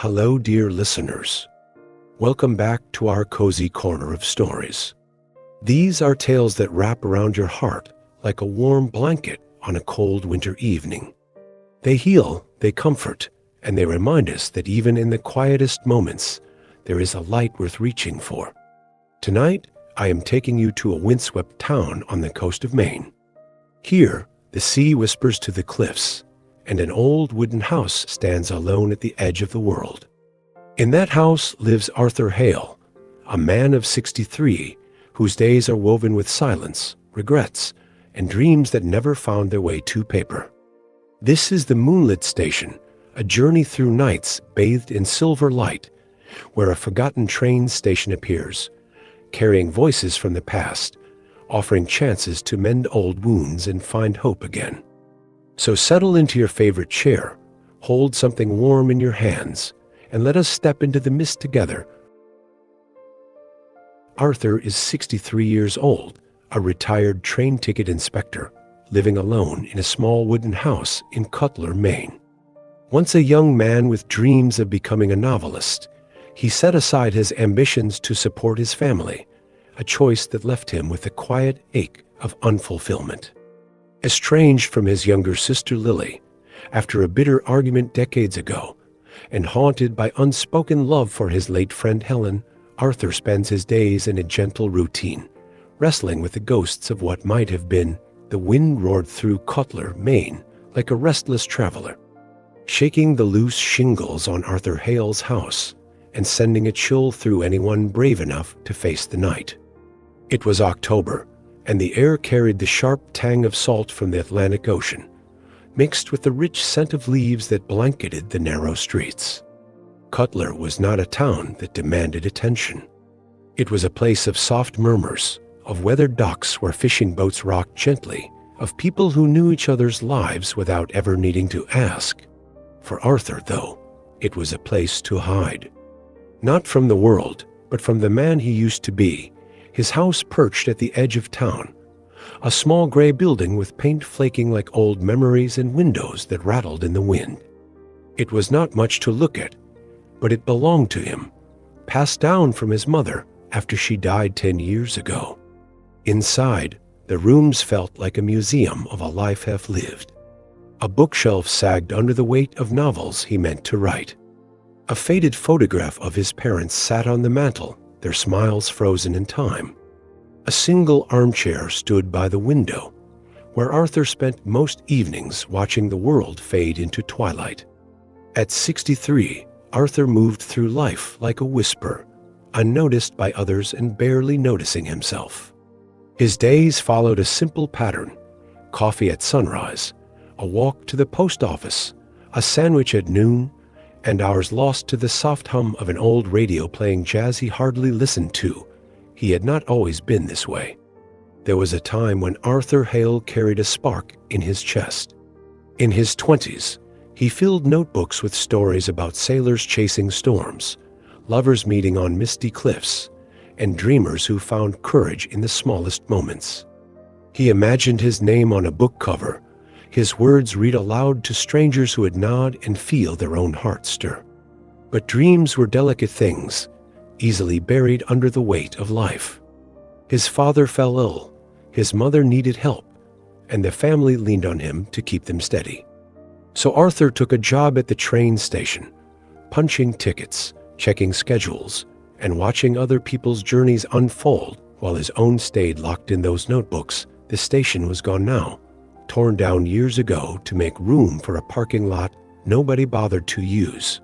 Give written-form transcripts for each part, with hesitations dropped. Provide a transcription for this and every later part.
Hello, dear listeners. Welcome back to our cozy corner of stories. These are tales that wrap around your heart like a warm blanket on a cold winter evening. They heal, they comfort, and they remind us that even in the quietest moments, there is a light worth reaching for. Tonight, I am taking you to a windswept town on the coast of Maine. Here, the sea whispers to the cliffs, and an old wooden house stands alone at the edge of the world. In that house lives Arthur Hale, a man of 63, whose days are woven with silence, regrets, and dreams that never found their way to paper. This is the Moonlit Station, a journey through nights bathed in silver light, where a forgotten train station appears, carrying voices from the past, offering chances to mend old wounds and find hope again. So settle into your favorite chair, hold something warm in your hands, and let us step into the mist together. Arthur is 63 years old, a retired train ticket inspector, living alone in a small wooden house in Cutler, Maine. Once a young man with dreams of becoming a novelist, he set aside his ambitions to support his family, a choice that left him with a quiet ache of unfulfillment. Estranged from his younger sister Lily, after a bitter argument decades ago, and haunted by unspoken love for his late friend Helen, Arthur spends his days in a gentle routine, wrestling with the ghosts of what might have been. The wind roared through Cutler, Maine, like a restless traveler, shaking the loose shingles on Arthur Hale's house and sending a chill through anyone brave enough to face the night. It was October, and the air carried the sharp tang of salt from the Atlantic Ocean, mixed with the rich scent of leaves that blanketed the narrow streets. Cutler was not a town that demanded attention. It was a place of soft murmurs, of weathered docks where fishing boats rocked gently, of people who knew each other's lives without ever needing to ask. For Arthur, though, it was a place to hide. Not from the world, but from the man he used to be. His house perched at the edge of town, a small gray building with paint flaking like old memories and windows that rattled in the wind. It was not much to look at, but it belonged to him, passed down from his mother after she died 10 years ago. Inside, the rooms felt like a museum of a life half lived. A bookshelf sagged under the weight of novels he meant to write. A faded photograph of his parents sat on the mantel, their smiles frozen in time. A single armchair stood by the window, where Arthur spent most evenings watching the world fade into twilight. At 63, Arthur moved through life like a whisper, unnoticed by others and barely noticing himself. His days followed a simple pattern: coffee at sunrise, a walk to the post office, a sandwich at noon, and hours lost to the soft hum of an old radio playing jazz he hardly listened to. He had not always been this way. There was a time when Arthur Hale carried a spark in his chest. In his 20s, he filled notebooks with stories about sailors chasing storms, lovers meeting on misty cliffs, and dreamers who found courage in the smallest moments. He imagined his name on a book cover, his words read aloud to strangers who would nod and feel their own hearts stir. But dreams were delicate things, easily buried under the weight of life. His father fell ill, his mother needed help, and the family leaned on him to keep them steady. So Arthur took a job at the train station, punching tickets, checking schedules, and watching other people's journeys unfold while his own stayed locked in those notebooks. The station was gone now, torn down years ago to make room for a parking lot nobody bothered to use.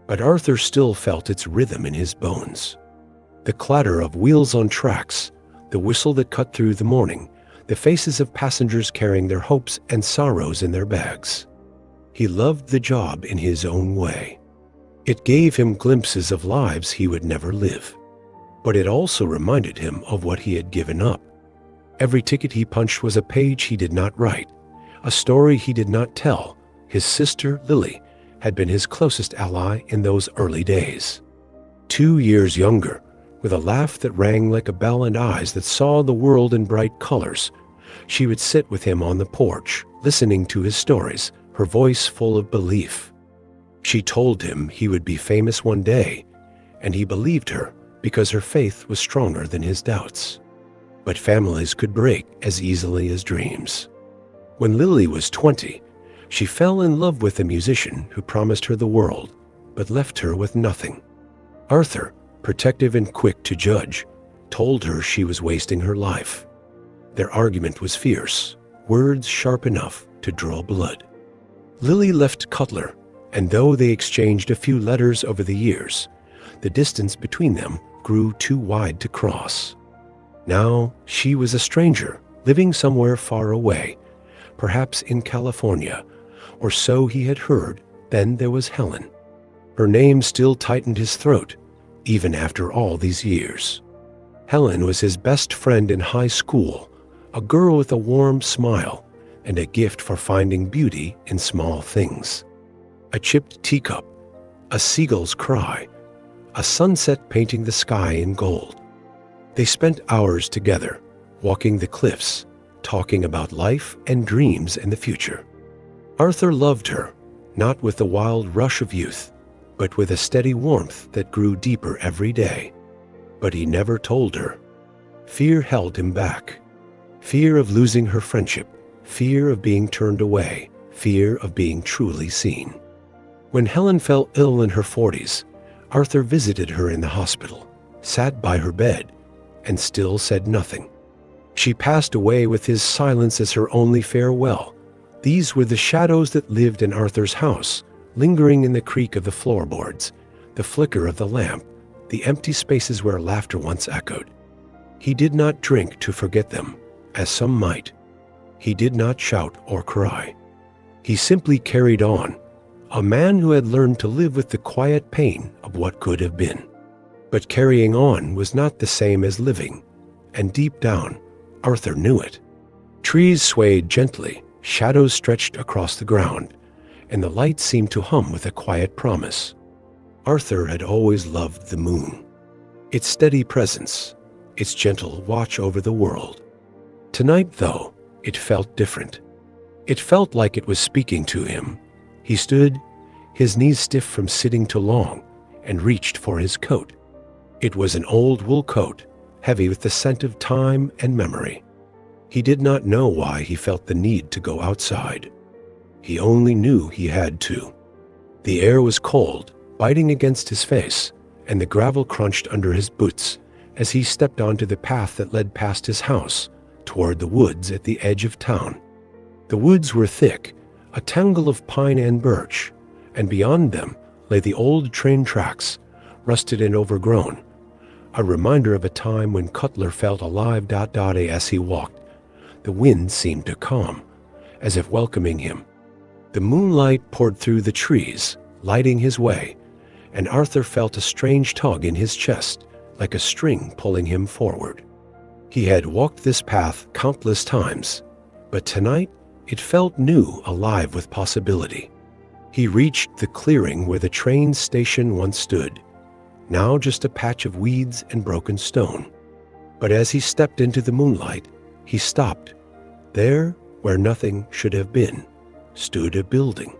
But Arthur still felt its rhythm in his bones. The clatter of wheels on tracks, the whistle that cut through the morning, the faces of passengers carrying their hopes and sorrows in their bags. He loved the job in his own way. It gave him glimpses of lives he would never live. But it also reminded him of what he had given up. Every ticket he punched was a page he did not write, a story he did not tell. His sister, Lily, had been his closest ally in those early days. 2 years younger, with a laugh that rang like a bell and eyes that saw the world in bright colors, she would sit with him on the porch, listening to his stories, her voice full of belief. She told him he would be famous one day, and he believed her because her faith was stronger than his doubts. But families could break as easily as dreams. When Lily was 20, she fell in love with a musician who promised her the world, but left her with nothing. Arthur, protective and quick to judge, told her she was wasting her life. Their argument was fierce, words sharp enough to draw blood. Lily left Cutler, and though they exchanged a few letters over the years, the distance between them grew too wide to cross. Now she was a stranger, living somewhere far away, perhaps in California, or so he had heard. Then there was Helen. Her name still tightened his throat, even after all these years. Helen was his best friend in high school, a girl with a warm smile and a gift for finding beauty in small things. A chipped teacup, a seagull's cry, a sunset painting the sky in gold. They spent hours together, walking the cliffs, talking about life and dreams and the future. Arthur loved her, not with the wild rush of youth, but with a steady warmth that grew deeper every day. But he never told her. Fear held him back. Fear of losing her friendship, fear of being turned away, fear of being truly seen. When Helen fell ill in her 40s, Arthur visited her in the hospital, sat by her bed, and still said nothing. She passed away with his silence as her only farewell. These were the shadows that lived in Arthur's house, lingering in the creak of the floorboards, the flicker of the lamp, the empty spaces where laughter once echoed. He did not drink to forget them, as some might. He did not shout or cry. He simply carried on, a man who had learned to live with the quiet pain of what could have been. But carrying on was not the same as living, and deep down, Arthur knew it. Trees swayed gently, shadows stretched across the ground, and the light seemed to hum with a quiet promise. Arthur had always loved the moon, its steady presence, its gentle watch over the world. Tonight, though, it felt different. It felt like it was speaking to him. He stood, his knees stiff from sitting too long, and reached for his coat. It was an old wool coat, heavy with the scent of time and memory. He did not know why he felt the need to go outside. He only knew he had to. The air was cold, biting against his face, and the gravel crunched under his boots as he stepped onto the path that led past his house, toward the woods at the edge of town. The woods were thick, a tangle of pine and birch, and beyond them lay the old train tracks, rusted and overgrown, a reminder of a time when Cutler felt alive. As he walked, the wind seemed to calm, as if welcoming him. The moonlight poured through the trees, lighting his way, and Arthur felt a strange tug in his chest, like a string pulling him forward. He had walked this path countless times, but tonight it felt new, alive with possibility. He reached the clearing where the train station once stood, now just a patch of weeds and broken stone. But as he stepped into the moonlight, he stopped. There, where nothing should have been, stood a building.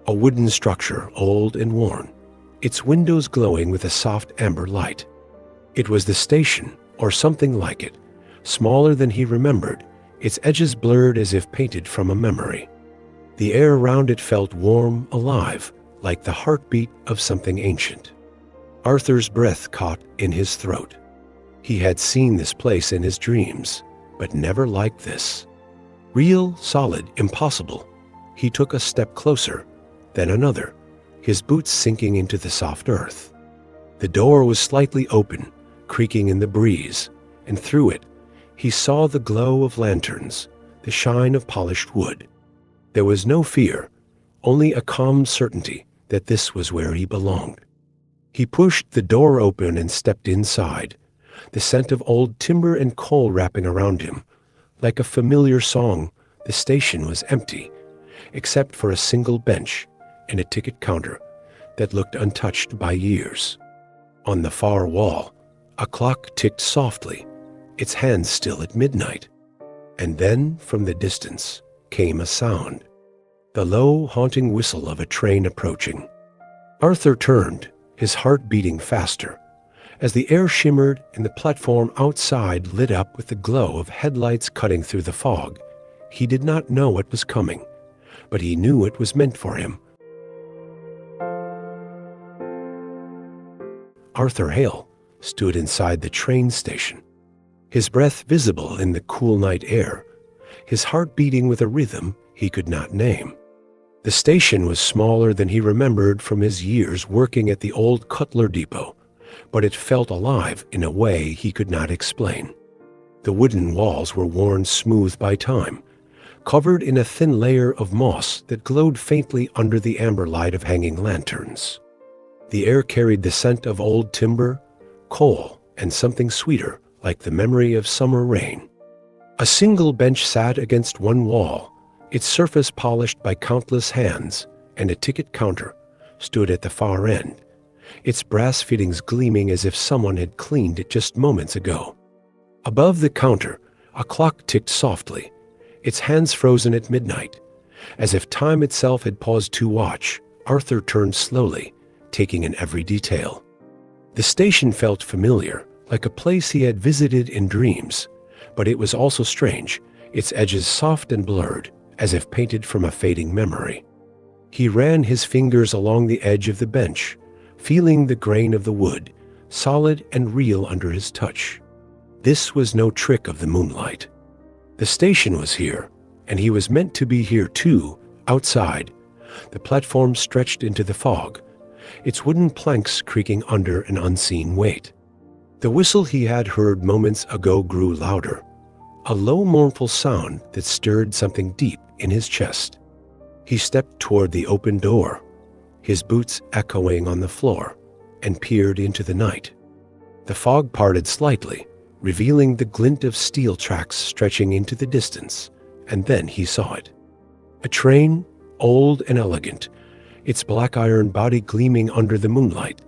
A wooden structure, old and worn, its windows glowing with a soft amber light. It was the station, or something like it, smaller than he remembered, its edges blurred as if painted from a memory. The air around it felt warm, alive, like the heartbeat of something ancient. Arthur's breath caught in his throat. He had seen this place in his dreams, but never like this. Real, solid, impossible. He took a step closer, then another, his boots sinking into the soft earth. The door was slightly open, creaking in the breeze, and through it, he saw the glow of lanterns, the shine of polished wood. There was no fear, only a calm certainty that this was where he belonged. He pushed the door open and stepped inside, the scent of old timber and coal wrapping around him. Like a familiar song, the station was empty, except for a single bench and a ticket counter that looked untouched by years. On the far wall, a clock ticked softly, its hands still at midnight. And then, from the distance, came a sound, the low, haunting whistle of a train approaching. Arthur turned, his heart beating faster. As the air shimmered and the platform outside lit up with the glow of headlights cutting through the fog, he did not know what was coming, but he knew it was meant for him. Arthur Hale stood inside the train station, his breath visible in the cool night air, his heart beating with a rhythm he could not name. The station was smaller than he remembered from his years working at the old Cutler depot, but it felt alive in a way he could not explain. The wooden walls were worn smooth by time, covered in a thin layer of moss that glowed faintly under the amber light of hanging lanterns. The air carried the scent of old timber, coal, and something sweeter, like the memory of summer rain. A single bench sat against one wall, its surface polished by countless hands, and a ticket counter stood at the far end, its brass fittings gleaming as if someone had cleaned it just moments ago. Above the counter, a clock ticked softly, its hands frozen at midnight. As if time itself had paused to watch, Arthur turned slowly, taking in every detail. The station felt familiar, like a place he had visited in dreams, but it was also strange, its edges soft and blurred, as if painted from a fading memory. He ran his fingers along the edge of the bench, feeling the grain of the wood, solid and real under his touch. This was no trick of the moonlight. The station was here, and he was meant to be here too, outside. The platform stretched into the fog, its wooden planks creaking under an unseen weight. The whistle he had heard moments ago grew louder, a low mournful sound that stirred something deep in his chest. He stepped toward the open door, his boots echoing on the floor, and peered into the night. The fog parted slightly, revealing the glint of steel tracks stretching into the distance, and then he saw it. A train, old and elegant, its black iron body gleaming under the moonlight,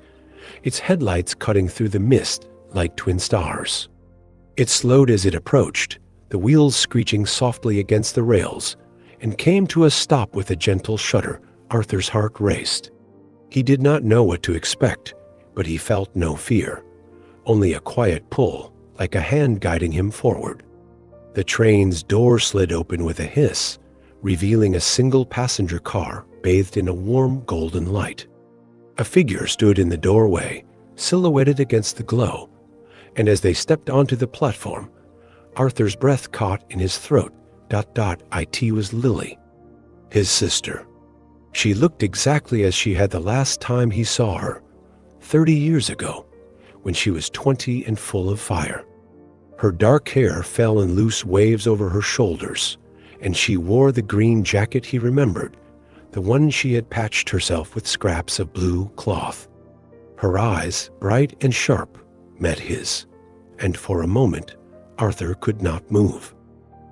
its headlights cutting through the mist like twin stars. It slowed as it approached, the wheels screeching softly against the rails, and came to a stop with a gentle shudder. Arthur's heart raced. He did not know what to expect, but he felt no fear, only a quiet pull, like a hand guiding him forward. The train's door slid open with a hiss, revealing a single passenger car bathed in a warm golden light. A figure stood in the doorway, silhouetted against the glow, and as they stepped onto the platform, Arthur's breath caught in his throat. It was Lily, his sister. She looked exactly as she had the last time he saw her, 30 years ago, when she was 20 and full of fire. Her dark hair fell in loose waves over her shoulders, and she wore the green jacket he remembered, the one she had patched herself with scraps of blue cloth. Her eyes, bright and sharp, met his, and for a moment, Arthur could not move.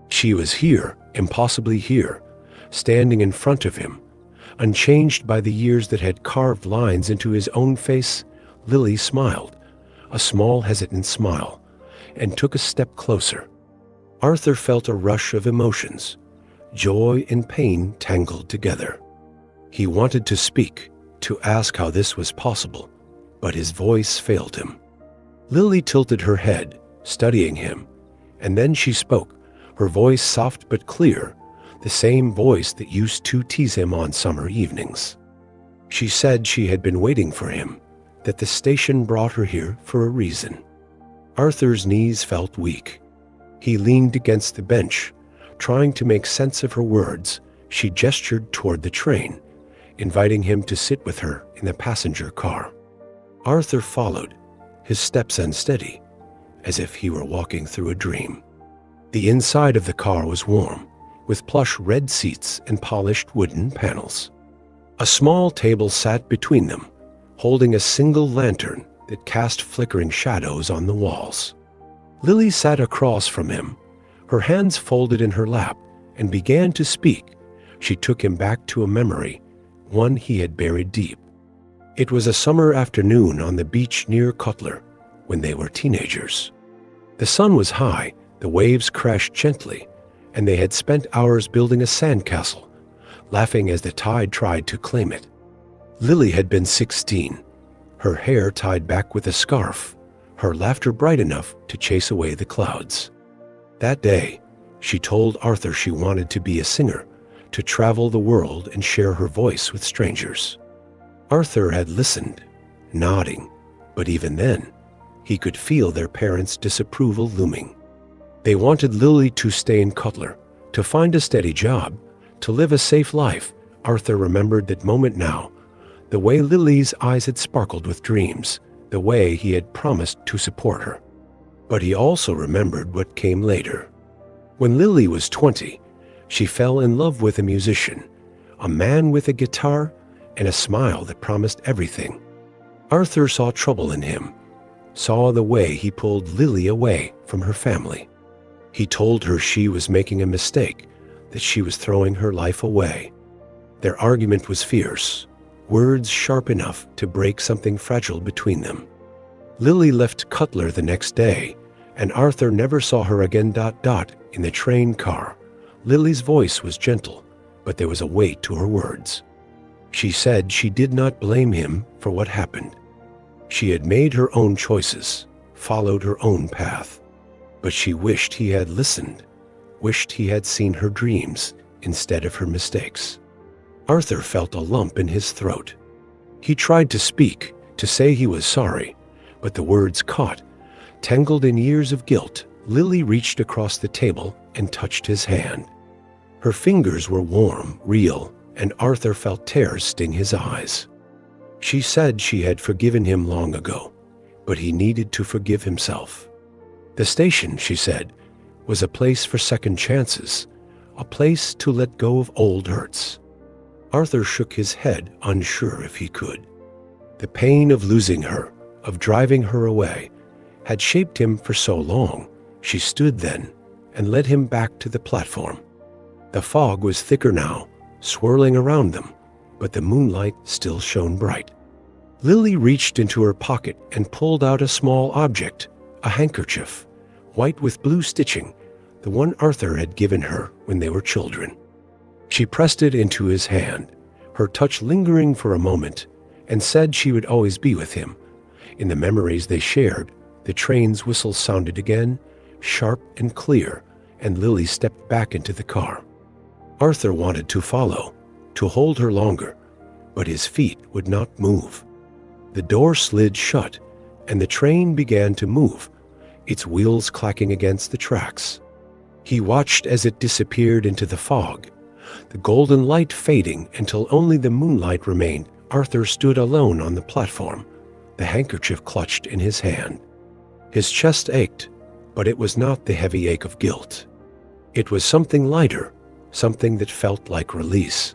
She was here, impossibly here, standing in front of him, unchanged by the years that had carved lines into his own face. Lily smiled, a small hesitant smile, and took a step closer. Arthur felt a rush of emotions, joy and pain tangled together. He wanted to speak, to ask how this was possible, but his voice failed him. Lily tilted her head, studying him, and then she spoke, her voice soft but clear, the same voice that used to tease him on summer evenings. She said she had been waiting for him, that the station brought her here for a reason. Arthur's knees felt weak. He leaned against the bench, trying to make sense of her words. She gestured toward the train, inviting him to sit with her in the passenger car. Arthur followed, his steps unsteady, as if he were walking through a dream. The inside of the car was warm, with plush red seats and polished wooden panels. A small table sat between them, holding a single lantern that cast flickering shadows on the walls. Lily sat across from him, her hands folded in her lap, and began to speak. She took him back to a memory, one he had buried deep. It was a summer afternoon on the beach near Cutler, when they were teenagers. The sun was high, the waves crashed gently, and they had spent hours building a sandcastle, laughing as the tide tried to claim it. Lily had been 16, her hair tied back with a scarf, her laughter bright enough to chase away the clouds. That day, she told Arthur she wanted to be a singer, to travel the world and share her voice with strangers. Arthur had listened, nodding, but even then, he could feel their parents' disapproval looming. They wanted Lily to stay in Cutler, to find a steady job, to live a safe life. Arthur remembered that moment now, the way Lily's eyes had sparkled with dreams, the way he had promised to support her. But he also remembered what came later. When Lily was 20, she fell in love with a musician, a man with a guitar and a smile that promised everything. Arthur saw trouble in him, saw the way he pulled Lily away from her family. He told her she was making a mistake, that she was throwing her life away. Their argument was fierce, words sharp enough to break something fragile between them. Lily left Cutler the next day, and Arthur never saw her again. In the train car, Lily's voice was gentle, but there was a weight to her words. She said she did not blame him for what happened. She had made her own choices, followed her own path, but she wished he had listened, wished he had seen her dreams instead of her mistakes. Arthur felt a lump in his throat. He tried to speak, to say he was sorry, but the words caught. Tangled in years of guilt, Lily reached across the table and touched his hand. Her fingers were warm, real, and Arthur felt tears sting his eyes. She said she had forgiven him long ago, but he needed to forgive himself. The station, she said, was a place for second chances, a place to let go of old hurts. Arthur shook his head, unsure if he could. The pain of losing her, of driving her away, had shaped him for so long. She stood then and led him back to the platform. The fog was thicker now, swirling around them, but the moonlight still shone bright. Lily reached into her pocket and pulled out a small object, a handkerchief, white with blue stitching, the one Arthur had given her when they were children. She pressed it into his hand, her touch lingering for a moment, and said she would always be with him. In the memories they shared, the train's whistle sounded again, sharp and clear, and Lily stepped back into the car. Arthur wanted to follow, to hold her longer, but his feet would not move. The door slid shut, and the train began to move, its wheels clacking against the tracks. He watched as it disappeared into the fog, the golden light fading until only the moonlight remained. Arthur stood alone on the platform, the handkerchief clutched in his hand. His chest ached, but it was not the heavy ache of guilt. It was something lighter, something that felt like release.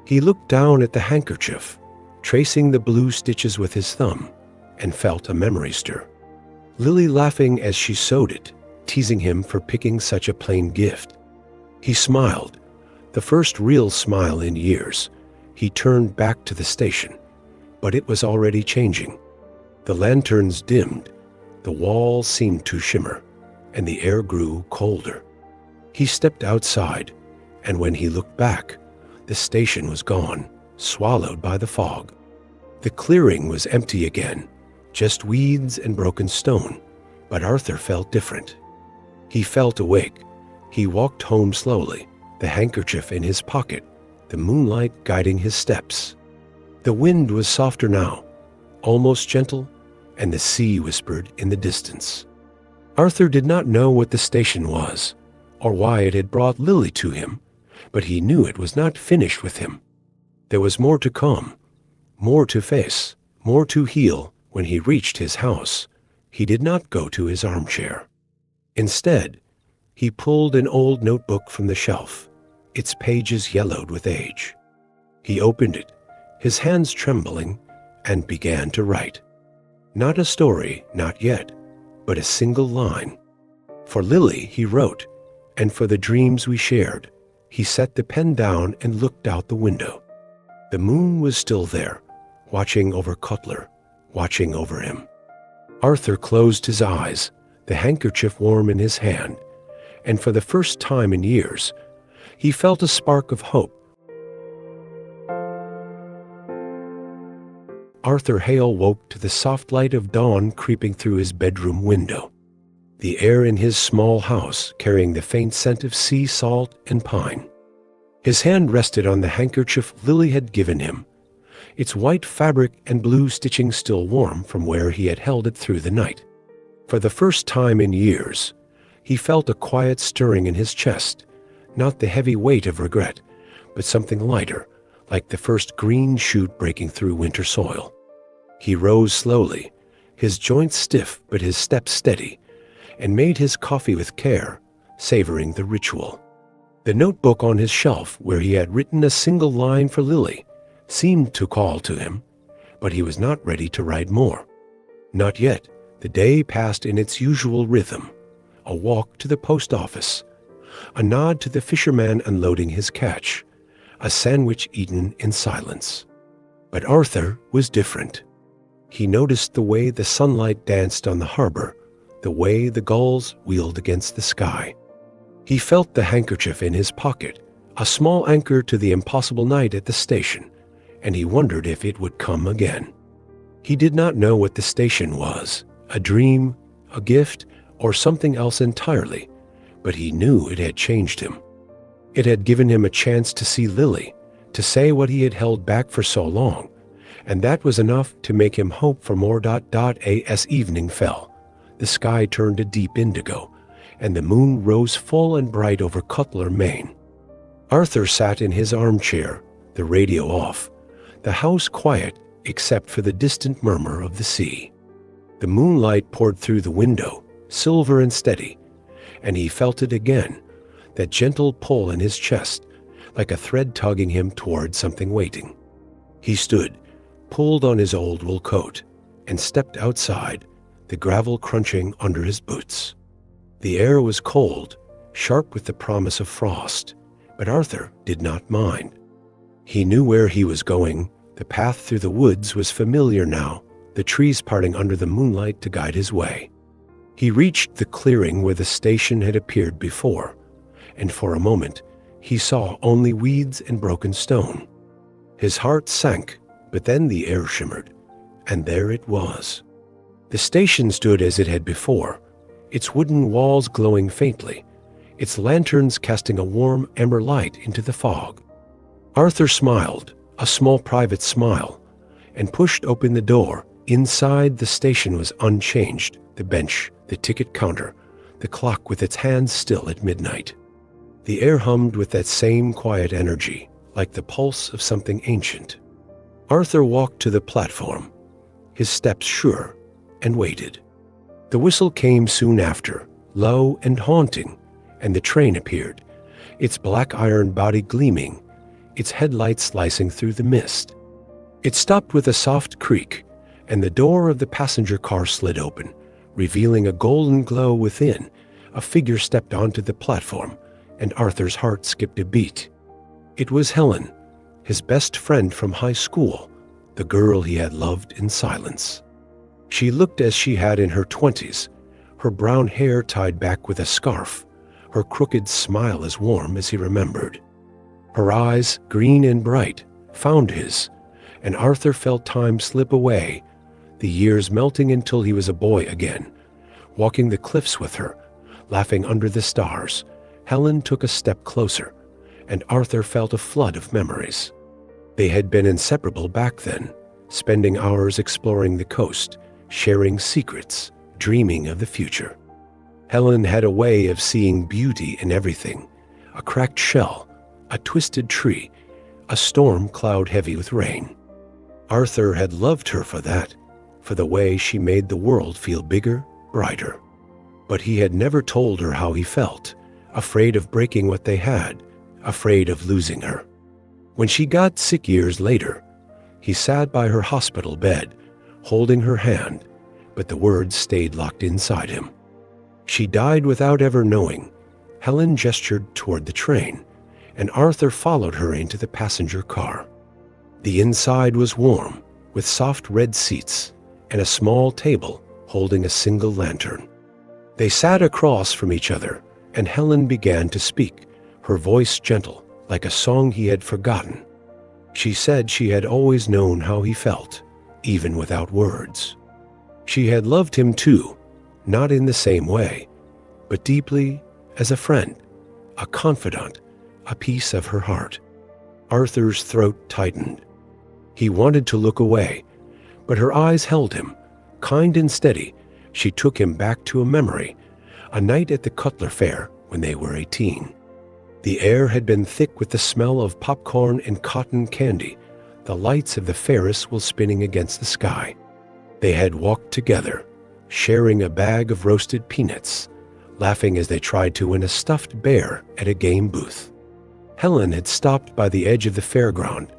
He looked down at the handkerchief, tracing the blue stitches with his thumb, and felt a memory stir. Lily laughing as she sewed it, teasing him for picking such a plain gift. He smiled, the first real smile in years. He turned back to the station, but it was already changing. The lanterns dimmed, the walls seemed to shimmer, and the air grew colder. He stepped outside, and when he looked back, the station was gone, swallowed by the fog. The clearing was empty again, just weeds and broken stone, but Arthur felt different. He felt awake. He walked home slowly, the handkerchief in his pocket, the moonlight guiding his steps. The wind was softer now, almost gentle, and the sea whispered in the distance. Arthur did not know what the station was, or why it had brought Lily to him, but he knew it was not finished with him. There was more to come, more to face, more to heal. When he reached his house, he did not go to his armchair. Instead, he pulled an old notebook from the shelf, its pages yellowed with age. He opened it, his hands trembling, and began to write. Not a story, not yet, but a single line. For Lily, he wrote, and for the dreams we shared. He set the pen down and looked out the window. The moon was still there, watching over Cutler, watching over him. Arthur closed his eyes, the handkerchief warm in his hand, and for the first time in years, he felt a spark of hope. Arthur Hale woke to the soft light of dawn creeping through his bedroom window. The air in his small house carrying the faint scent of sea salt and pine. His hand rested on the handkerchief Lily had given him, its white fabric and blue stitching still warm from where he had held it through the night. For the first time in years, he felt a quiet stirring in his chest, not the heavy weight of regret, but something lighter, like the first green shoot breaking through winter soil. He rose slowly, his joints stiff but his steps steady, and made his coffee with care, savoring the ritual. The notebook on his shelf, where he had written a single line for Lily, seemed to call to him, but he was not ready to write more. Not yet. The day passed in its usual rhythm. A walk to the post office, a nod to the fisherman unloading his catch, a sandwich eaten in silence. But Arthur was different. He noticed the way the sunlight danced on the harbor, the way the gulls wheeled against the sky. He felt the handkerchief in his pocket, a small anchor to the impossible night at the station, and he wondered if it would come again. He did not know what the station was, a dream, a gift, or something else entirely, but he knew it had changed him. It had given him a chance to see Lily, to say what he had held back for so long, and that was enough to make him hope for more. As evening fell, the sky turned a deep indigo, and the moon rose full and bright over Cutler, Maine. Arthur sat in his armchair, the radio off, the house quiet except for the distant murmur of the sea. The moonlight poured through the window, silver and steady, and he felt it again, that gentle pull in his chest, like a thread tugging him toward something waiting. He stood, pulled on his old wool coat, and stepped outside, the gravel crunching under his boots. The air was cold, sharp with the promise of frost, but Arthur did not mind. He knew where he was going. The path through the woods was familiar now, the trees parting under the moonlight to guide his way. He reached the clearing where the station had appeared before, and for a moment he saw only weeds and broken stone. His heart sank, but then the air shimmered, and there it was. The station stood as it had before, its wooden walls glowing faintly, its lanterns casting a warm amber light into the fog. Arthur smiled, a small private smile, and pushed open the door. Inside, the station was unchanged, the bench, the ticket counter, the clock with its hands still at midnight. The air hummed with that same quiet energy, like the pulse of something ancient. Arthur walked to the platform, his steps sure, and waited. The whistle came soon after, low and haunting, and the train appeared, its black iron body gleaming, its headlights slicing through the mist. It stopped with a soft creak, and the door of the passenger car slid open, revealing a golden glow within. A figure stepped onto the platform, and Arthur's heart skipped a beat. It was Helen, his best friend from high school, the girl he had loved in silence. She looked as she had in her 20s, her brown hair tied back with a scarf, her crooked smile as warm as he remembered. Her eyes, green and bright, found his, and Arthur felt time slip away, the years melting until he was a boy again, walking the cliffs with her, laughing under the stars. Helen took a step closer, and Arthur felt a flood of memories. They had been inseparable back then, spending hours exploring the coast, sharing secrets, dreaming of the future. Helen had a way of seeing beauty in everything, a cracked shell, a twisted tree, a storm cloud heavy with rain. Arthur had loved her for that, for the way she made the world feel bigger, brighter. But he had never told her how he felt, afraid of breaking what they had, afraid of losing her. When she got sick years later, he sat by her hospital bed, holding her hand, but the words stayed locked inside him. She died without ever knowing. Helen gestured toward the train, and Arthur followed her into the passenger car. The inside was warm, with soft red seats and a small table holding a single lantern. They sat across from each other, and Helen began to speak, her voice gentle, like a song he had forgotten. She said she had always known how he felt, even without words. She had loved him too, not in the same way, but deeply as a friend, a confidant, a piece of her heart. Arthur's throat tightened. He wanted to look away, but her eyes held him. Kind and steady, she took him back to a memory, a night at the Cutler fair when they were 18. The air had been thick with the smell of popcorn and cotton candy. The lights of the Ferris were spinning against the sky. They had walked together, sharing a bag of roasted peanuts, laughing as they tried to win a stuffed bear at a game booth. Helen had stopped by the edge of the fairground,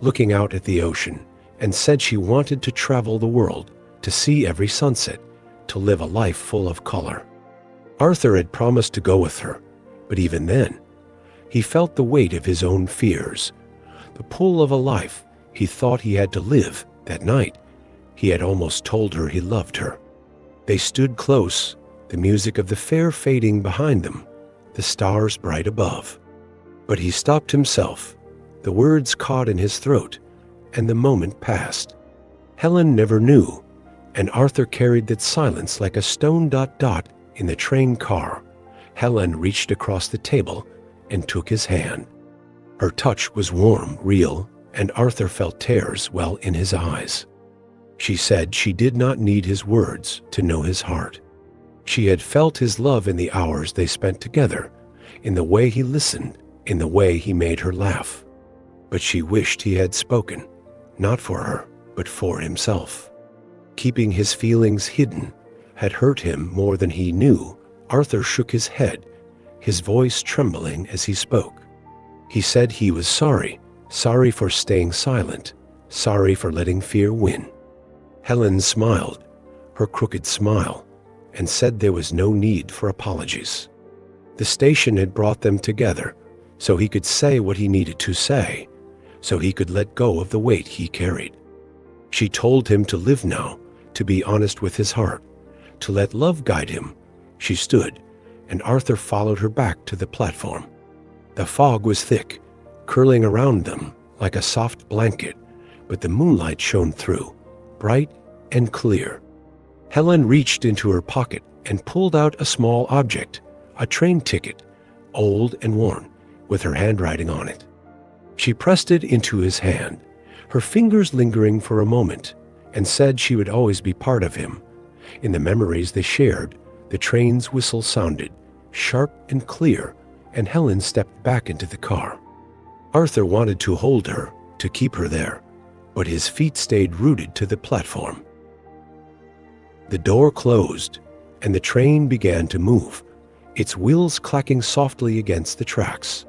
looking out at the ocean, and said she wanted to travel the world, to see every sunset, to live a life full of color. Arthur had promised to go with her, but even then, he felt the weight of his own fears, the pull of a life he thought he had to live. That night, he had almost told her he loved her. They stood close, the music of the fair fading behind them, the stars bright above. But he stopped himself, the words caught in his throat, and the moment passed. Helen never knew, and Arthur carried that silence like a stone ... in the train car. Helen reached across the table and took his hand. Her touch was warm, real, and Arthur felt tears well in his eyes. She said she did not need his words to know his heart. She had felt his love in the hours they spent together, in the way he listened, in the way he made her laugh. But she wished he had spoken, not for her, but for himself. Keeping his feelings hidden had hurt him more than he knew. Arthur shook his head, his voice trembling as he spoke. He said he was sorry, sorry for staying silent, sorry for letting fear win. Helen smiled, her crooked smile, and said there was no need for apologies. The station had brought them together, so he could say what he needed to say, so he could let go of the weight he carried. She told him to live now, to be honest with his heart, to let love guide him. She stood, and Arthur followed her back to the platform. The fog was thick, curling around them like a soft blanket, but the moonlight shone through, bright and clear. Helen reached into her pocket and pulled out a small object, a train ticket, old and worn, with her handwriting on it. She pressed it into his hand, her fingers lingering for a moment, and said she would always be part of him. In the memories they shared, the train's whistle sounded, sharp and clear, and Helen stepped back into the car. Arthur wanted to hold her, to keep her there, but his feet stayed rooted to the platform. The door closed, and the train began to move, its wheels clacking softly against the tracks.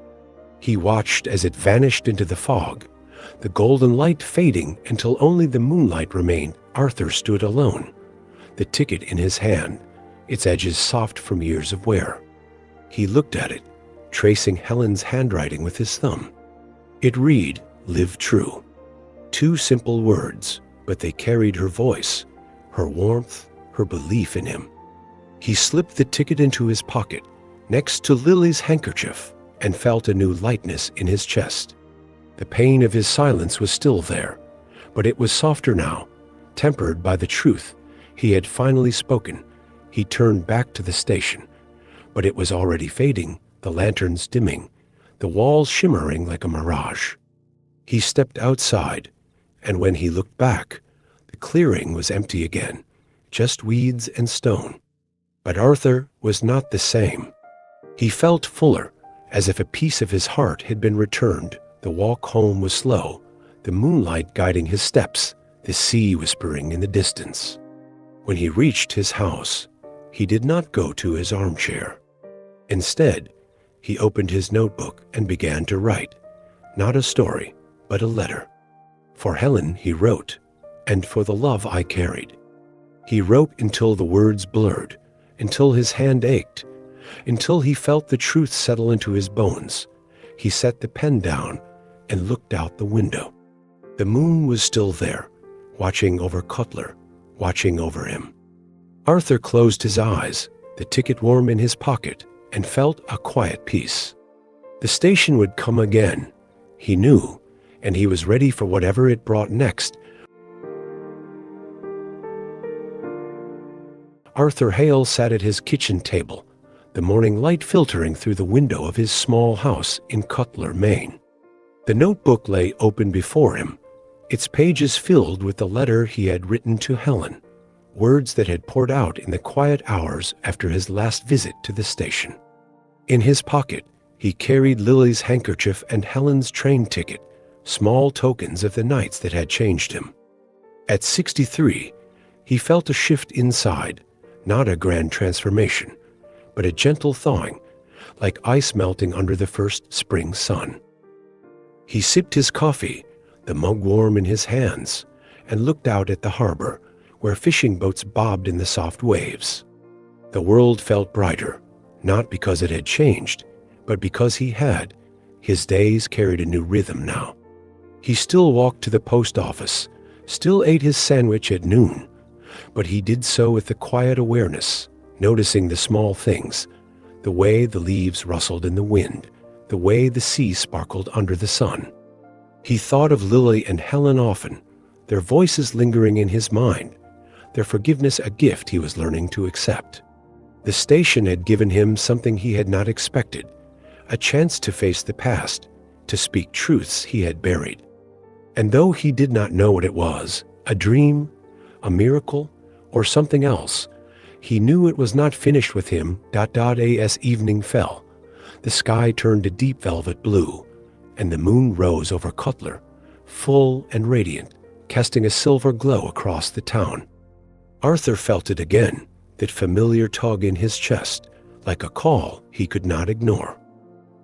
He watched as it vanished into the fog, the golden light fading until only the moonlight remained. Arthur stood alone, the ticket in his hand, its edges soft from years of wear. He looked at it, tracing Helen's handwriting with his thumb. It read, "Live true." 2 simple words, but they carried her voice, her warmth, her belief in him. He slipped the ticket into his pocket, next to Lily's handkerchief, and felt a new lightness in his chest. The pain of his silence was still there, but it was softer now, tempered by the truth. He had finally spoken. He turned back to the station, but it was already fading, the lanterns dimming, the walls shimmering like a mirage. He stepped outside, and when he looked back, the clearing was empty again, just weeds and stone. But Arthur was not the same. He felt fuller, as if a piece of his heart had been returned. The walk home was slow, the moonlight guiding his steps, the sea whispering in the distance. When he reached his house, he did not go to his armchair. Instead, he opened his notebook and began to write, not a story, but a letter. For Helen, he wrote, and for the love I carried. He wrote until the words blurred, until his hand ached, until he felt the truth settle into his bones. He set the pen down and looked out the window. The moon was still there, watching over Cutler, watching over him. Arthur closed his eyes, the ticket warm in his pocket, and felt a quiet peace. The station would come again, he knew, and he was ready for whatever it brought next. Arthur Hale sat at his kitchen table, the morning light filtering through the window of his small house in Cutler, Maine. The notebook lay open before him, its pages filled with the letter he had written to Helen, words that had poured out in the quiet hours after his last visit to the station. In his pocket, he carried Lily's handkerchief and Helen's train ticket, small tokens of the nights that had changed him. At 63, he felt a shift inside, not a grand transformation, but a gentle thawing, like ice melting under the first spring sun. He sipped his coffee, the mug warm in his hands, and looked out at the harbor, where fishing boats bobbed in the soft waves. The world felt brighter, not because it had changed, but because he had. His days carried a new rhythm now. He still walked to the post office, still ate his sandwich at noon, but he did so with the quiet awareness, noticing the small things, the way the leaves rustled in the wind, the way the sea sparkled under the sun. He thought of Lily and Helen often, their voices lingering in his mind, their forgiveness a gift he was learning to accept. The station had given him something he had not expected, a chance to face the past, to speak truths he had buried. And though he did not know what it was, a dream, a miracle, or something else, he knew it was not finished with him. As evening fell, the sky turned a deep velvet blue, and the moon rose over Cutler, full and radiant, casting a silver glow across the town. Arthur felt it again, that familiar tug in his chest, like a call he could not ignore.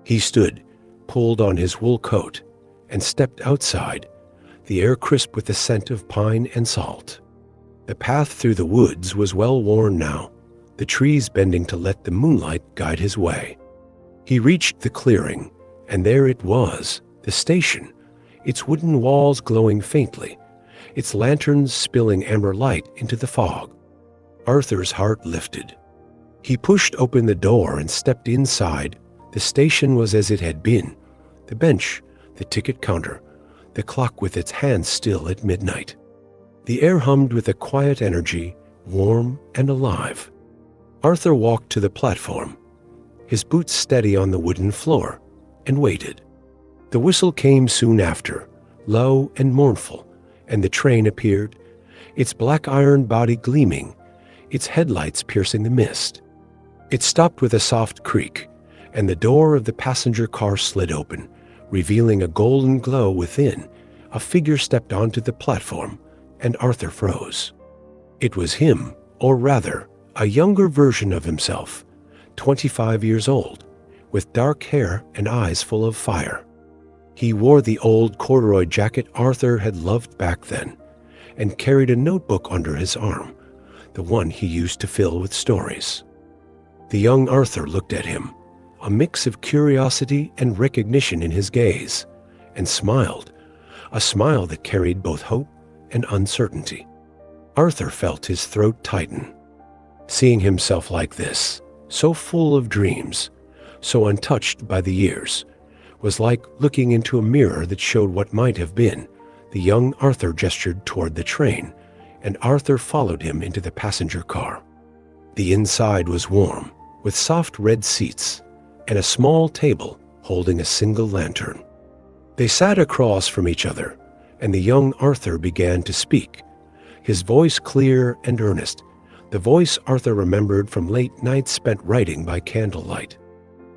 He stood, pulled on his wool coat, and stepped outside, the air crisp with the scent of pine and salt. The path through the woods was well worn now, the trees bending to let the moonlight guide his way. He reached the clearing, and there it was, the station, its wooden walls glowing faintly, its lanterns spilling amber light into the fog. Arthur's heart lifted. He pushed open the door and stepped inside. The station was as it had been, the bench, the ticket counter, the clock with its hands still at midnight. The air hummed with a quiet energy, warm and alive. Arthur walked to the platform, his boots steady on the wooden floor, and waited. The whistle came soon after, low and mournful, and the train appeared, its black iron body gleaming, its headlights piercing the mist. It stopped with a soft creak, and the door of the passenger car slid open, revealing a golden glow within. A figure stepped onto the platform, and Arthur froze. It was him, or rather, a younger version of himself, 25 years old, with dark hair and eyes full of fire. He wore the old corduroy jacket Arthur had loved back then, and carried a notebook under his arm, the one he used to fill with stories. The young Arthur looked at him, a mix of curiosity and recognition in his gaze, and smiled, a smile that carried both hope and uncertainty. Arthur felt his throat tighten. Seeing himself like this, so full of dreams, so untouched by the years, was like looking into a mirror that showed what might have been. The young Arthur gestured toward the train, and Arthur followed him into the passenger car. The inside was warm, with soft red seats, and a small table holding a single lantern. They sat across from each other, and the young Arthur began to speak, his voice clear and earnest, the voice Arthur remembered from late nights spent writing by candlelight.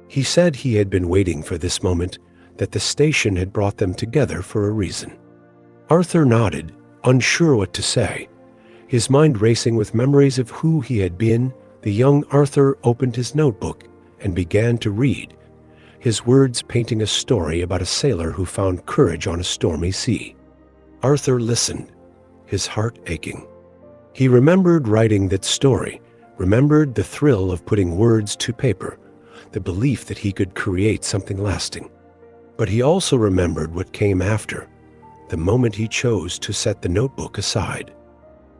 He said he had been waiting for this moment, that the station had brought them together for a reason. Arthur nodded, unsure what to say, his mind racing with memories of who he had been. The young Arthur opened his notebook and began to read, his words painting a story about a sailor who found courage on a stormy sea. Arthur listened, his heart aching. He remembered writing that story, remembered the thrill of putting words to paper, the belief that he could create something lasting. But he also remembered what came after, the moment he chose to set the notebook aside.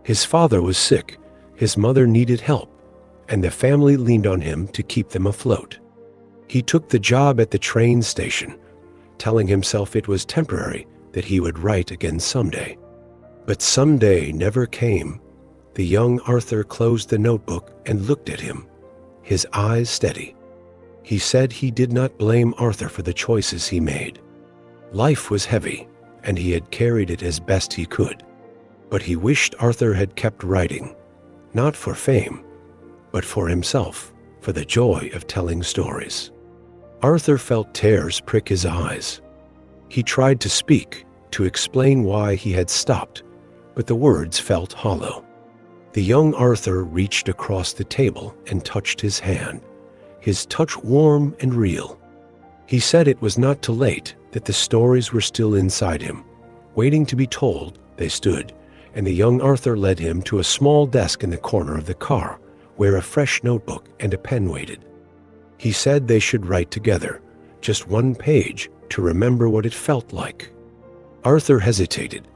His father was sick, his mother needed help, and the family leaned on him to keep them afloat. He took the job at the train station, telling himself it was temporary, that he would write again someday. But someday never came. The young Arthur closed the notebook and looked at him, his eyes steady. He said he did not blame Arthur for the choices he made. Life was heavy, and he had carried it as best he could. But he wished Arthur had kept writing, not for fame, but for himself, for the joy of telling stories. Arthur felt tears prick his eyes. He tried to speak, to explain why he had stopped, but the words felt hollow. The young Arthur reached across the table and touched his hand, his touch warm and real. He said it was not too late, that the stories were still inside him. Waiting to be told, they stood, and the young Arthur led him to a small desk in the corner of the car, where a fresh notebook and a pen waited. He said they should write together, just one page, to remember what it felt like. Arthur hesitated,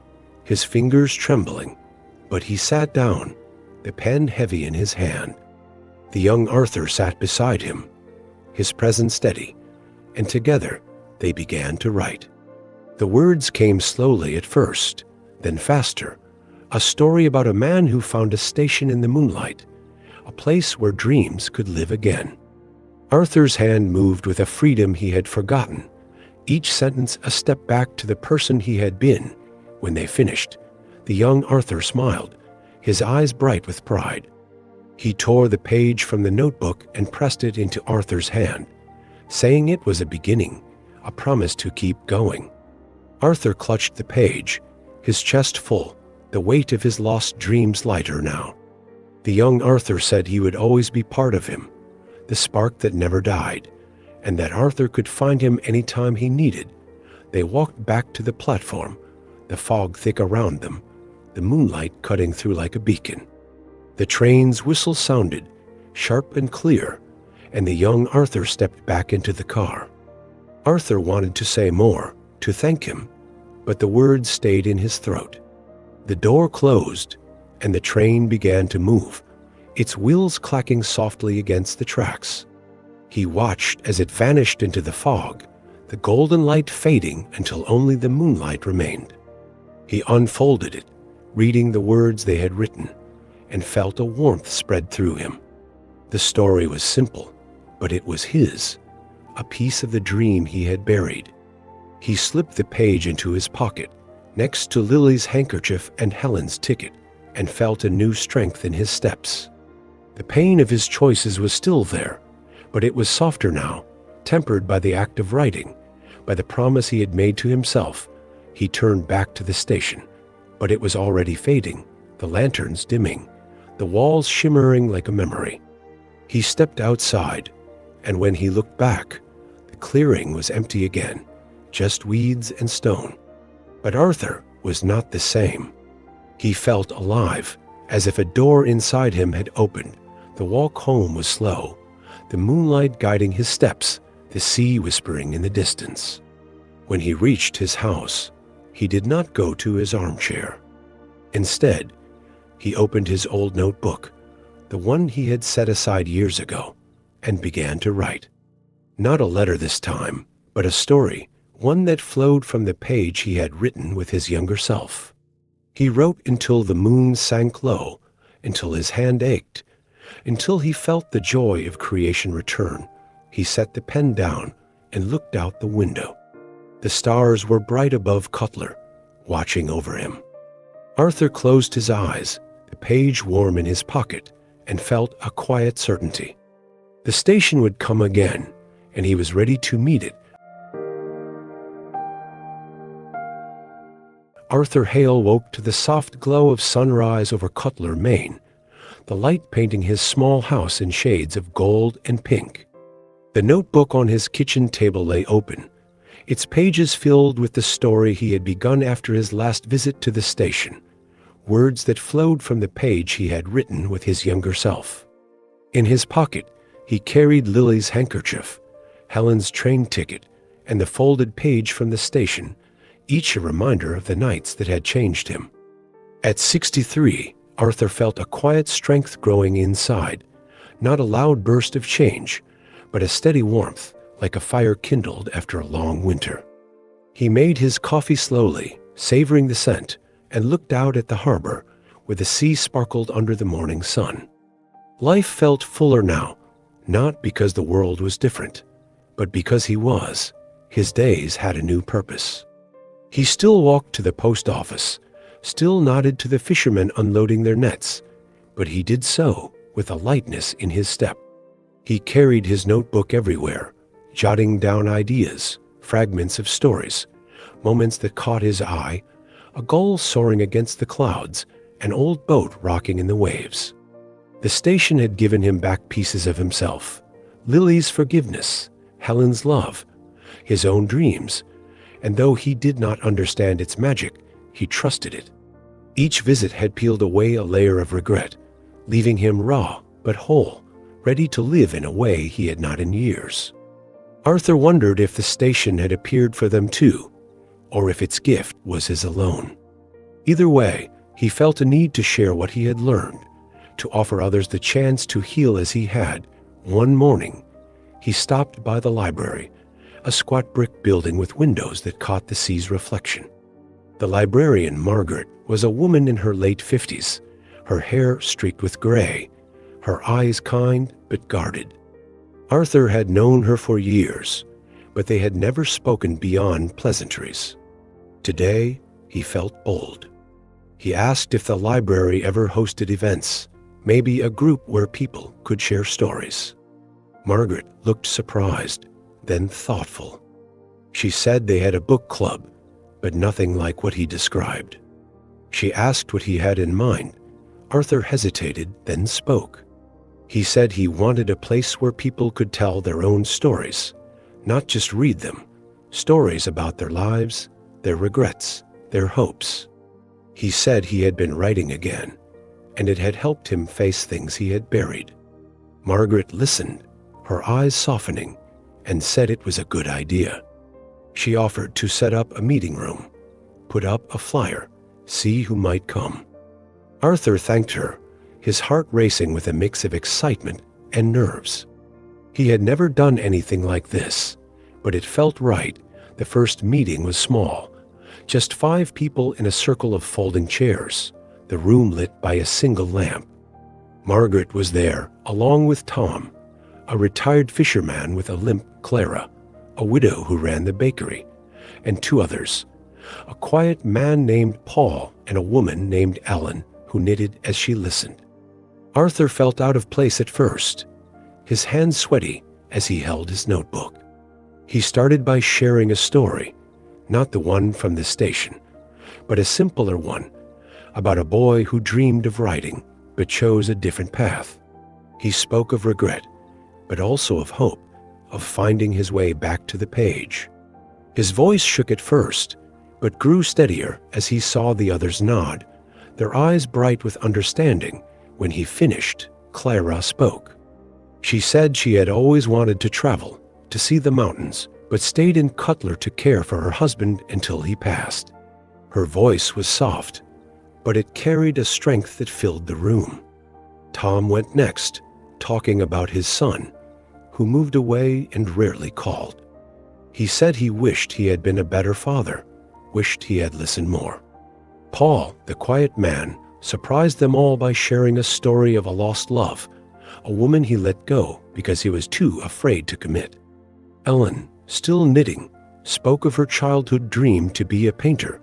his fingers trembling, but he sat down, the pen heavy in his hand. The young Arthur sat beside him, his presence steady, and together they began to write. The words came slowly at first, then faster. A story about a man who found a station in the moonlight, a place where dreams could live again. Arthur's hand moved with a freedom he had forgotten, each sentence a step back to the person he had been. When they finished, the young Arthur smiled, his eyes bright with pride. He tore the page from the notebook and pressed it into Arthur's hand, saying it was a beginning, a promise to keep going. Arthur clutched the page, his chest full, the weight of his lost dreams lighter now. The young Arthur said he would always be part of him, the spark that never died, and that Arthur could find him any time he needed. They walked back to the platform, the fog thick around them, the moonlight cutting through like a beacon. The train's whistle sounded, sharp and clear, and the young Arthur stepped back into the car. Arthur wanted to say more, to thank him, but the words stayed in his throat. The door closed, and the train began to move, its wheels clacking softly against the tracks. He watched as it vanished into the fog, the golden light fading until only the moonlight remained. He unfolded it, reading the words they had written, and felt a warmth spread through him. The story was simple, but it was his, a piece of the dream he had buried. He slipped the page into his pocket, next to Lily's handkerchief and Helen's ticket, and felt a new strength in his steps. The pain of his choices was still there, but it was softer now, tempered by the act of writing, by the promise he had made to himself. He turned back to the station, but it was already fading, the lanterns dimming, the walls shimmering like a memory. He stepped outside, and when he looked back, the clearing was empty again, just weeds and stone. But Arthur was not the same. He felt alive, as if a door inside him had opened. The walk home was slow, the moonlight guiding his steps, the sea whispering in the distance. When he reached his house, he did not go to his armchair. Instead, he opened his old notebook, the one he had set aside years ago, and began to write. Not a letter this time, but a story, one that flowed from the page he had written with his younger self. He wrote until the moon sank low, until his hand ached, until he felt the joy of creation return. He set the pen down and looked out the window. The stars were bright above Cutler, watching over him. Arthur closed his eyes, the page warm in his pocket, and felt a quiet certainty. The station would come again, and he was ready to meet it. Arthur Hale woke to the soft glow of sunrise over Cutler, Maine, the light painting his small house in shades of gold and pink. The notebook on his kitchen table lay open, its pages filled with the story he had begun after his last visit to the station, words that flowed from the page he had written with his younger self. In his pocket, he carried Lily's handkerchief, Helen's train ticket, and the folded page from the station, each a reminder of the nights that had changed him. At 63, Arthur felt a quiet strength growing inside, not a loud burst of change, but a steady warmth, like a fire kindled after a long winter. He made his coffee slowly, savoring the scent, and looked out at the harbor, where the sea sparkled under the morning sun. Life felt fuller now, not because the world was different, but because he was. His days had a new purpose. He still walked to the post office, still nodded to the fishermen unloading their nets, but he did so with a lightness in his step. He carried his notebook everywhere, jotting down ideas, fragments of stories, moments that caught his eye, a gull soaring against the clouds, an old boat rocking in the waves. The station had given him back pieces of himself, Lily's forgiveness, Helen's love, his own dreams, and though he did not understand its magic, he trusted it. Each visit had peeled away a layer of regret, leaving him raw but whole, ready to live in a way he had not in years. Arthur wondered if the station had appeared for them too, or if its gift was his alone. Either way, he felt a need to share what he had learned, to offer others the chance to heal as he had. One morning, he stopped by the library, a squat brick building with windows that caught the sea's reflection. The librarian, Margaret, was a woman in her late 50s, her hair streaked with gray, her eyes kind but guarded. Arthur had known her for years, but they had never spoken beyond pleasantries. Today, he felt bold. He asked if the library ever hosted events, maybe a group where people could share stories. Margaret looked surprised, then thoughtful. She said they had a book club, but nothing like what he described. She asked what he had in mind. Arthur hesitated, then spoke. He said he wanted a place where people could tell their own stories, not just read them, stories about their lives, their regrets, their hopes. He said he had been writing again, and it had helped him face things he had buried. Margaret listened, her eyes softening, and said it was a good idea. She offered to set up a meeting room, put up a flyer, see who might come. Arthur thanked her, his heart racing with a mix of excitement and nerves. He had never done anything like this, but it felt right. The first meeting was small, just 5 people in a circle of folding chairs, the room lit by a single lamp. Margaret was there, along with Tom, a retired fisherman with a limp, Clara, a widow who ran the bakery, and 2 others, a quiet man named Paul and a woman named Helen, who knitted as she listened. Arthur felt out of place at first, his hands sweaty as he held his notebook. He started by sharing a story, not the one from the station, but a simpler one, about a boy who dreamed of writing but chose a different path. He spoke of regret, but also of hope, of finding his way back to the page. His voice shook at first, but grew steadier as he saw the others nod, their eyes bright with understanding. When he finished, Clara spoke. She said she had always wanted to travel, to see the mountains, but stayed in Cutler to care for her husband until he passed. Her voice was soft, but it carried a strength that filled the room. Tom went next, talking about his son, who moved away and rarely called. He said he wished he had been a better father, wished he had listened more. Paul, the quiet man, surprised them all by sharing a story of a lost love, a woman he let go because he was too afraid to commit. Helen, still knitting, spoke of her childhood dream to be a painter,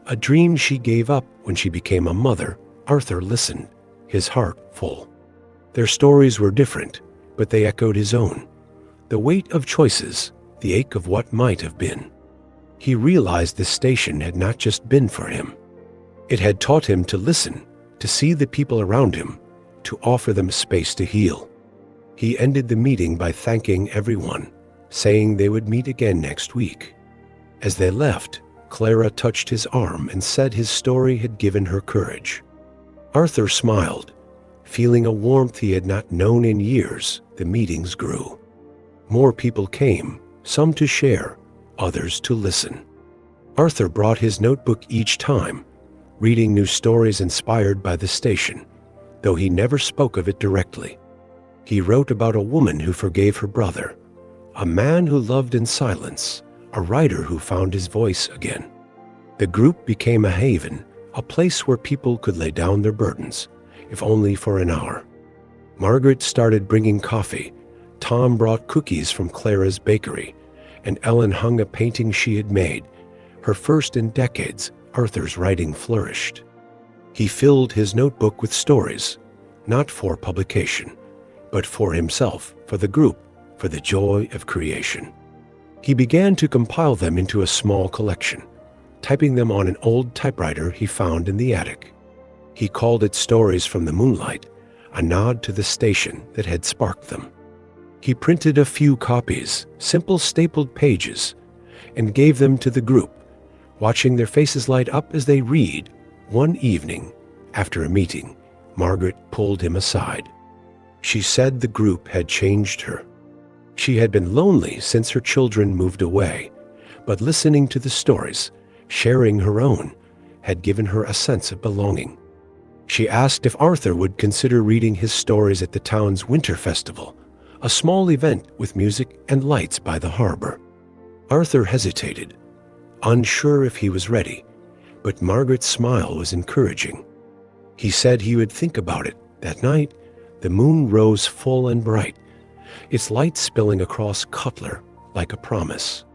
a dream she gave up when she became a mother. Arthur listened, his heart full. Their stories were different, but they echoed his own. The weight of choices, the ache of what might have been. He realized this station had not just been for him. It had taught him to listen, to see the people around him, to offer them space to heal. He ended the meeting by thanking everyone, saying they would meet again next week. As they left, Clara touched his arm and said his story had given her courage. Arthur smiled, feeling a warmth he had not known in years. The meetings grew. More people came, some to share, others to listen. Arthur brought his notebook each time, reading new stories inspired by the station, though he never spoke of it directly. He wrote about a woman who forgave her brother, a man who loved in silence, a writer who found his voice again. The group became a haven, a place where people could lay down their burdens, if only for an hour. Margaret started bringing coffee, Tom brought cookies from Clara's bakery, and Ellen hung a painting she had made. Her first in decades, Arthur's writing flourished. He filled his notebook with stories, not for publication, but for himself, for the group, for the joy of creation. He began to compile them into a small collection, typing them on an old typewriter he found in the attic. He called it Stories from the Moonlight, a nod to the station that had sparked them. He printed a few copies, simple stapled pages, and gave them to the group, watching their faces light up as they read. One evening, after a meeting, Margaret pulled him aside. She said the group had changed her. She had been lonely since her children moved away, but listening to the stories, sharing her own, had given her a sense of belonging. She asked if Arthur would consider reading his stories at the town's winter festival, a small event with music and lights by the harbor. Arthur hesitated, unsure if he was ready, but Margaret's smile was encouraging. He said he would think about it. That night, the moon rose full and bright, its light spilling across Cutler like a promise.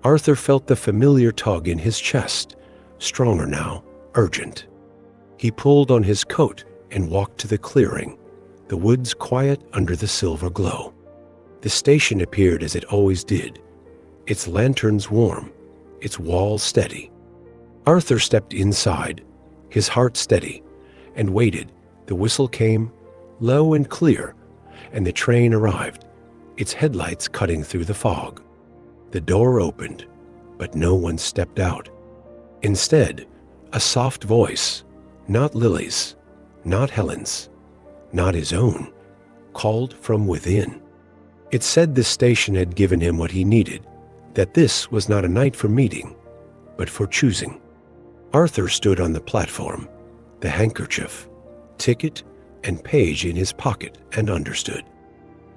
Arthur felt the familiar tug in his chest, stronger now, urgent. He pulled on his coat and walked to the clearing, the woods quiet under the silver glow. The station appeared as it always did, its lanterns warm, its walls steady. Arthur stepped inside, his heart steady, and waited. The whistle came, low and clear, and the train arrived, its headlights cutting through the fog. The door opened, but no one stepped out. Instead, a soft voice, not Lily's, not Helen's, not his own, called from within. It said the station had given him what he needed, that this was not a night for meeting, but for choosing. Arthur stood on the platform, the handkerchief, ticket, and page in his pocket, and understood.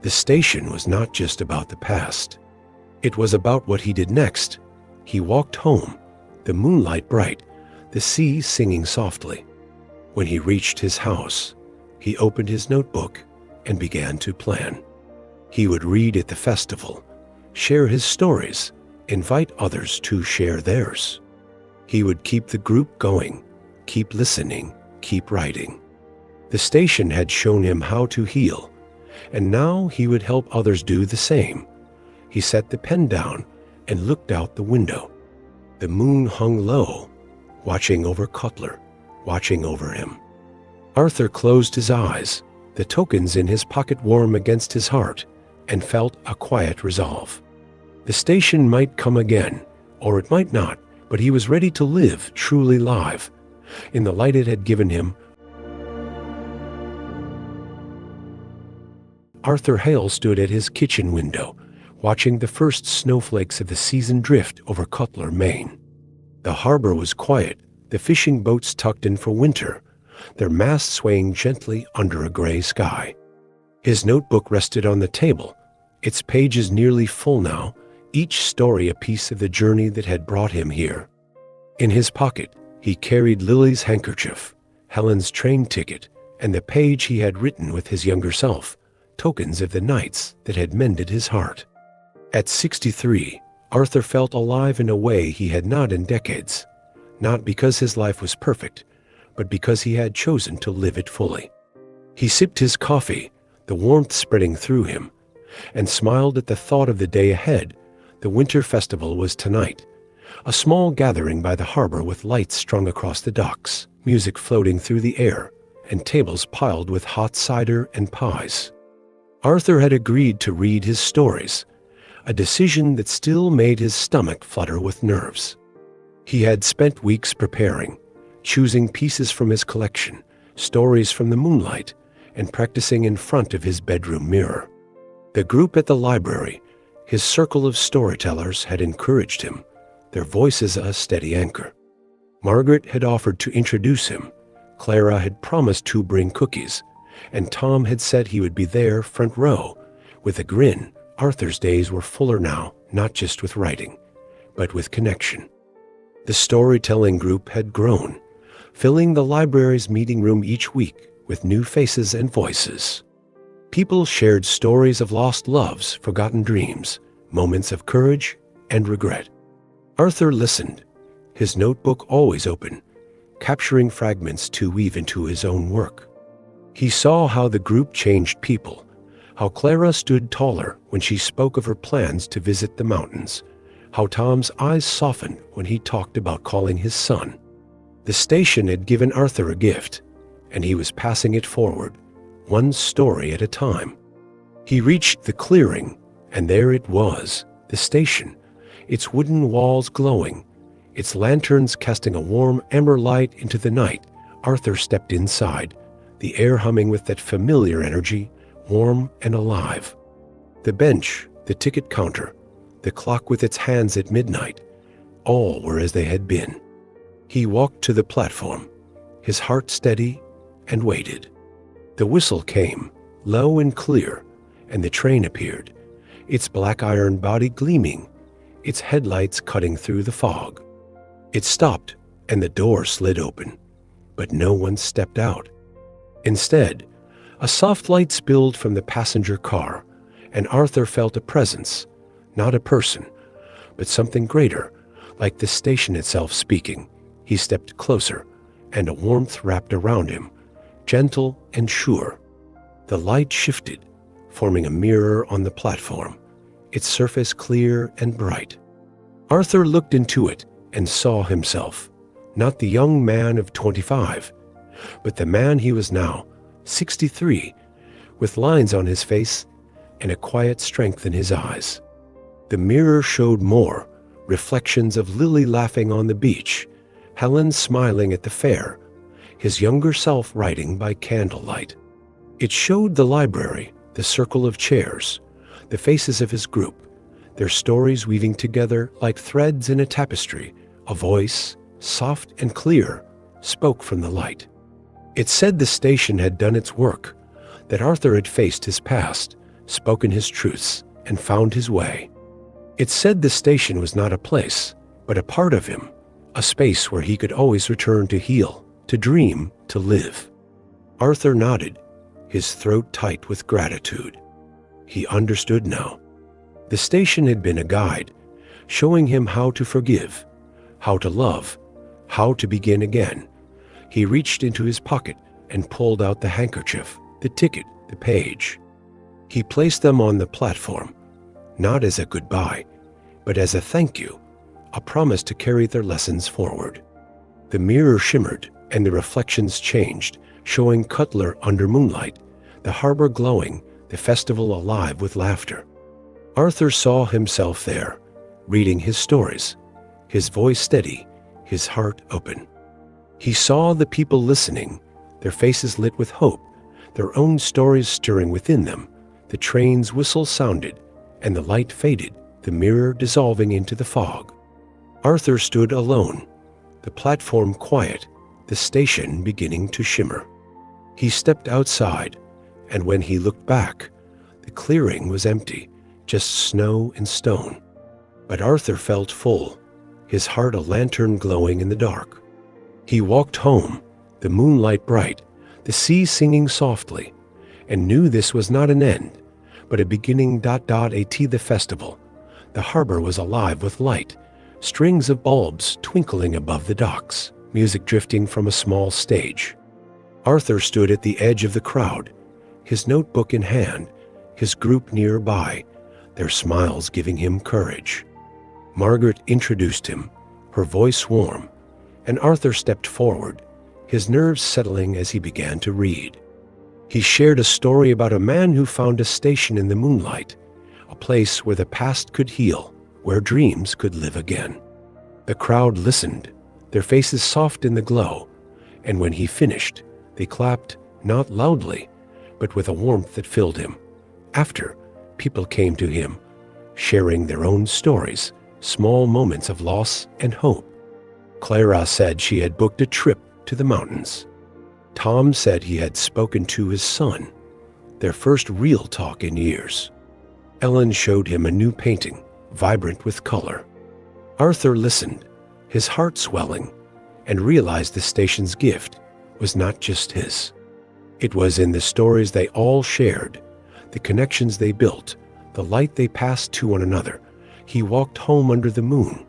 The station was not just about the past. It was about what he did next. He walked home, the moonlight bright, the sea singing softly. When he reached his house, he opened his notebook and began to plan. He would read at the festival, share his stories, invite others to share theirs. He would keep the group going, keep listening, keep writing. The station had shown him how to heal, and now he would help others do the same. He set the pen down and looked out the window. The moon hung low, watching over Cutler, watching over him. Arthur closed his eyes, the tokens in his pocket warm against his heart, and felt a quiet resolve. The station might come again, or it might not, but he was ready to live truly live, in the light it had given him. Arthur Hale stood at his kitchen window, watching the first snowflakes of the season drift over Cutler, Maine. The harbor was quiet, the fishing boats tucked in for winter, their masts swaying gently under a gray sky. His notebook rested on the table, its pages nearly full now, each story a piece of the journey that had brought him here. In his pocket, he carried Lily's handkerchief, Helen's train ticket, and the page he had written with his younger self, tokens of the nights that had mended his heart. At 63, Arthur felt alive in a way he had not in decades, not because his life was perfect, but because he had chosen to live it fully. He sipped his coffee, the warmth spreading through him, and smiled at the thought of the day ahead. The winter festival was tonight, a small gathering by the harbor with lights strung across the docks, music floating through the air, and tables piled with hot cider and pies. Arthur had agreed to read his stories, a decision that still made his stomach flutter with nerves. He had spent weeks preparing, choosing pieces from his collection, stories from the moonlight, and practicing in front of his bedroom mirror. The group at the library, his circle of storytellers, had encouraged him, their voices a steady anchor. Margaret had offered to introduce him, Clara had promised to bring cookies, and Tom had said he would be there front row. With a grin, Arthur's days were fuller now, not just with writing, but with connection. The storytelling group had grown, filling the library's meeting room each week with new faces and voices. People shared stories of lost loves, forgotten dreams, moments of courage and regret. Arthur listened, his notebook always open, capturing fragments to weave into his own work. He saw how the group changed people, how Clara stood taller when she spoke of her plans to visit the mountains, how Tom's eyes softened when he talked about calling his son. The station had given Arthur a gift, and he was passing it forward, one story at a time. He reached the clearing, and there it was, the station, its wooden walls glowing, its lanterns casting a warm amber light into the night. Arthur stepped inside, the air humming with that familiar energy, warm and alive. The bench, the ticket counter, the clock with its hands at midnight, all were as they had been. He walked to the platform, his heart steady, and waited. The whistle came, low and clear, and the train appeared, its black iron body gleaming, its headlights cutting through the fog. It stopped, and the door slid open, but no one stepped out. Instead, a soft light spilled from the passenger car, and Arthur felt a presence, not a person, but something greater, like the station itself speaking. He stepped closer, and a warmth wrapped around him, gentle and sure. The light shifted, forming a mirror on the platform, its surface clear and bright. Arthur looked into it and saw himself, not the young man of 25, but the man he was now, 63, with lines on his face and a quiet strength in his eyes. The mirror showed more, reflections of Lily laughing on the beach, Helen smiling at the fair, his younger self writing by candlelight. It showed the library, the circle of chairs, the faces of his group, their stories weaving together like threads in a tapestry. A voice, soft and clear, spoke from the light. It said the station had done its work, that Arthur had faced his past, spoken his truths, and found his way. It said the station was not a place, but a part of him, a space where he could always return to heal, to dream, to live. Arthur nodded, his throat tight with gratitude. He understood now. The station had been a guide, showing him how to forgive, how to love, how to begin again. He reached into his pocket and pulled out the handkerchief, the ticket, the page. He placed them on the platform, not as a goodbye, but as a thank you, a promise to carry their lessons forward. The mirror shimmered and the reflections changed, showing Cutler under moonlight, the harbor glowing, the festival alive with laughter. Arthur saw himself there, reading his stories, his voice steady, his heart open. He saw the people listening, their faces lit with hope, their own stories stirring within them. The train's whistle sounded, and the light faded, the mirror dissolving into the fog. Arthur stood alone, the platform quiet, the station beginning to shimmer. He stepped outside, and when he looked back, the clearing was empty, just snow and stone. But Arthur felt full, his heart a lantern glowing in the dark. He walked home, the moonlight bright, the sea singing softly, and knew this was not an end, but a beginning. The festival. The harbor was alive with light, strings of bulbs twinkling above the docks, music drifting from a small stage. Arthur stood at the edge of the crowd, his notebook in hand, his group nearby, their smiles giving him courage. Margaret introduced him, her voice warm, and Arthur stepped forward, his nerves settling as he began to read. He shared a story about a man who found a station in the moonlight, a place where the past could heal, where dreams could live again. The crowd listened, their faces soft in the glow, and when he finished, they clapped, not loudly, but with a warmth that filled him. After, people came to him, sharing their own stories, small moments of loss and hope. Clara said she had booked a trip to the mountains. Tom said he had spoken to his son, their first real talk in years. Helen showed him a new painting, vibrant with color. Arthur listened, his heart swelling, and realized the station's gift was not just his. It was in the stories they all shared, the connections they built, the light they passed to one another. He walked home under the moon,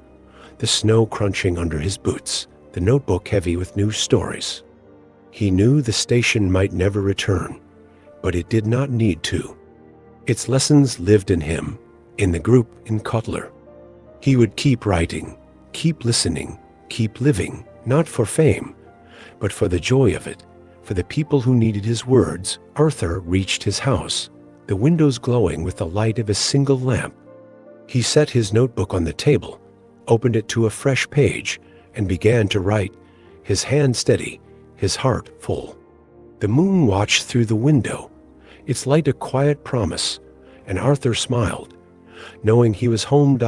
the snow crunching under his boots, the notebook heavy with new stories. He knew the station might never return, but it did not need to. Its lessons lived in him, in the group in Cutler. He would keep writing, keep listening, keep living, not for fame, but for the joy of it, for the people who needed his words. Arthur reached his house, the windows glowing with the light of a single lamp. He set his notebook on the table, opened it to a fresh page, and began to write, his hand steady, his heart full. The moon watched through the window, its light a quiet promise, and Arthur smiled, knowing he was home.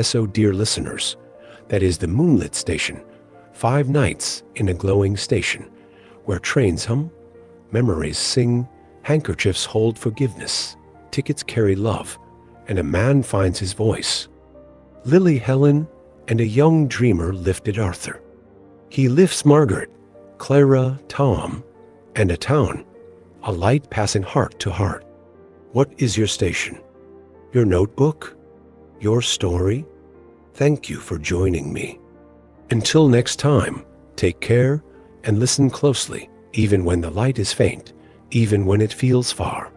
So dear listeners, that is the Moonlit Station, 5 nights in a glowing station, where trains hum, memories sing, handkerchiefs hold forgiveness, tickets carry love, and a man finds his voice. Lily, Helen, and a young dreamer lifted Arthur. He lifts Margaret, Clara, Tom, and a town, a light passing heart to heart. What is your station? Your notebook? Your story? Thank you for joining me. Until next time, take care and listen closely, even when the light is faint, even when it feels far.